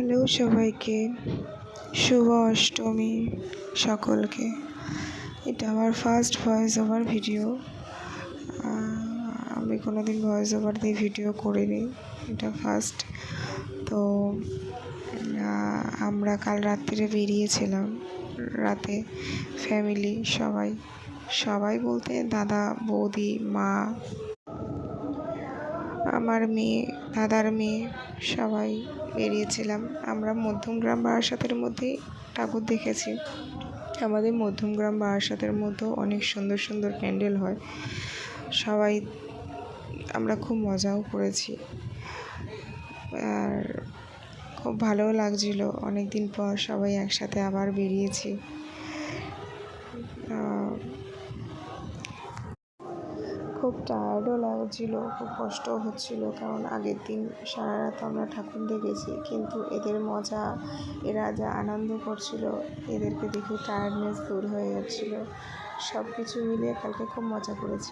Hello সবাইকে, শুভ অষ্টমী সকলকে। এটা আমার ফার্স্ট ভয়েস ওভার ভিডিও। আমি কোনোদিন ভয়েস ওভার দিয়ে ভিডিও করিনি, এটা ফার্স্ট। তো আমরা কাল রাত্রিরে বেরিয়েছিলাম, রাতে ফ্যামিলি সবাই বলতে দাদা, বৌদি, মা, আমার মেয়ে, দাদার মেয়ে, সবাই বেরিয়েছিলাম। আমরা মধ্যমগ্রাম বারাসাতের মধ্যেই ঠাকুর দেখেছি। আমাদের মধ্যমগ্রাম বারাসাতের মধ্যেও অনেক সুন্দর সুন্দর প্যান্ডেল হয়। আমরা খুব মজাও করেছি, আর খুব ভালোও লাগছিল। অনেক দিন পর সবাই একসাথে আবার বেরিয়েছি। খুব টায়ার্ডও লাগছিল, খুব কষ্টও হচ্ছিল, কারণ আগের দিন সারা রাত আমরা ঠাকুর দেখেছি। কিন্তু এদের মজা, এরা যা আনন্দ করছিল, এদেরকে দেখে টায়ার্ডনেস দূর হয়ে যাচ্ছিল। সব কিছু মিলিয়ে কালকে খুব মজা করেছি।